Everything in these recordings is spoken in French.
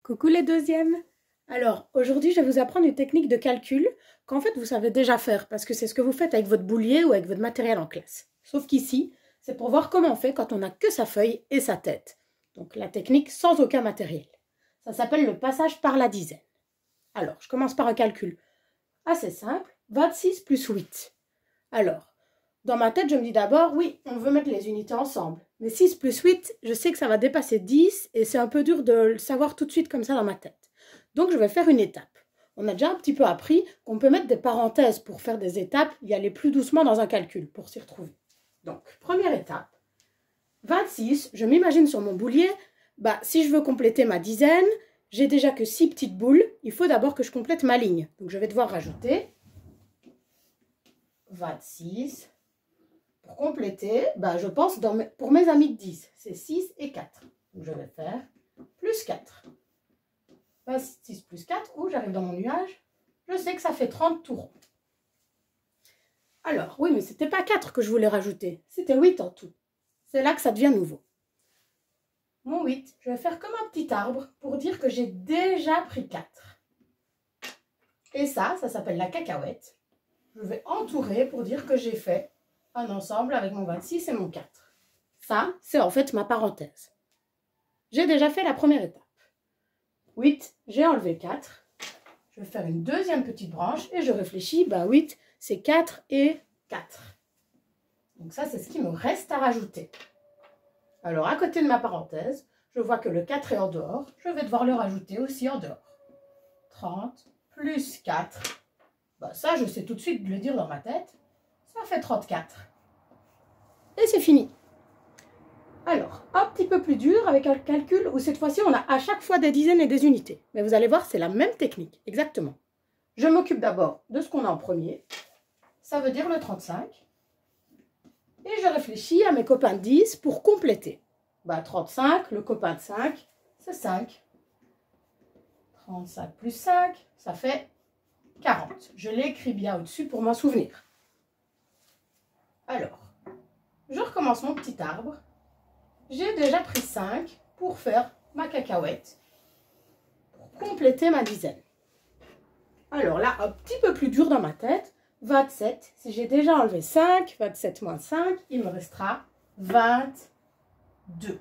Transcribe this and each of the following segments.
Coucou les deuxièmes! Alors, aujourd'hui, je vais vous apprendre une technique de calcul qu'en fait, vous savez déjà faire parce que c'est ce que vous faites avec votre boulier ou avec votre matériel en classe. Sauf qu'ici, c'est pour voir comment on fait quand on n'a que sa feuille et sa tête. Donc, la technique sans aucun matériel. Ça s'appelle le passage par la dizaine. Alors, je commence par un calcul assez simple. 26 plus 8. Alors, dans ma tête, je me dis d'abord, oui, on veut mettre les unités ensemble. Mais 6 plus 8, je sais que ça va dépasser 10 et c'est un peu dur de le savoir tout de suite comme ça dans ma tête. Donc, je vais faire une étape. On a déjà un petit peu appris qu'on peut mettre des parenthèses pour faire des étapes y aller plus doucement dans un calcul pour s'y retrouver. Donc, première étape, 26, je m'imagine sur mon boulier, si je veux compléter ma dizaine, j'ai déjà que 6 petites boules, il faut d'abord que je complète ma ligne. Donc, je vais devoir rajouter 26. Pour compléter, je pense pour mes amis de 10, c'est 6 et 4. Donc, je vais faire plus 4. 6 plus 4, j'arrive dans mon nuage. Je sais que ça fait 30 tout rond. Alors, oui, mais ce n'était pas 4 que je voulais rajouter. C'était 8 en tout. C'est là que ça devient nouveau. Mon 8, je vais faire comme un petit arbre pour dire que j'ai déjà pris 4. Et ça s'appelle la cacahuète. Je vais entourer pour dire que j'ai fait un ensemble avec mon 26 et mon 4. Ça, c'est en fait ma parenthèse. J'ai déjà fait la première étape. 8, j'ai enlevé 4. Je vais faire une deuxième petite branche et je réfléchis, 8, c'est 4 et 4. Donc ça, c'est ce qui me reste à rajouter. Alors, à côté de ma parenthèse, je vois que le 4 est en dehors. Je vais devoir le rajouter aussi en dehors. 30 plus 4. Ça, je sais tout de suite le dire dans ma tête. Ça fait 34. Et c'est fini. Alors, un petit peu plus dur avec un calcul où cette fois-ci, on a à chaque fois des dizaines et des unités. Mais vous allez voir, c'est la même technique, exactement. Je m'occupe d'abord de ce qu'on a en premier. Ça veut dire le 35. Et je réfléchis à mes copains de 10 pour compléter. 35, le copain de 5, c'est 5. 35 plus 5, ça fait 40. Je l'écris bien au-dessus pour m'en souvenir. Alors, je recommence mon petit arbre. J'ai déjà pris 5 pour faire ma cacahuète, pour compléter ma dizaine. Alors là, un petit peu plus dur dans ma tête, 27. Si j'ai déjà enlevé 5, 27 moins 5, il me restera 22.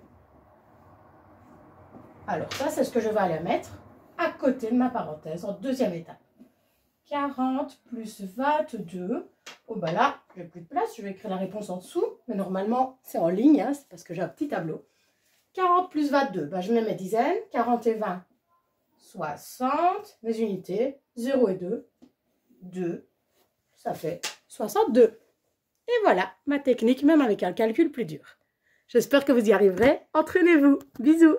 Alors ça, c'est ce que je vais aller mettre à côté de ma parenthèse en deuxième étape. 40 plus 22. Là, j'ai plus de place, je vais écrire la réponse en dessous, mais normalement, c'est en ligne, c'est parce que j'ai un petit tableau. 40 plus 22, je mets mes dizaines, 40 et 20, 60, mes unités, 0 et 2, 2, ça fait 62. Et voilà, ma technique, même avec un calcul plus dur. J'espère que vous y arriverez. Entraînez-vous. Bisous.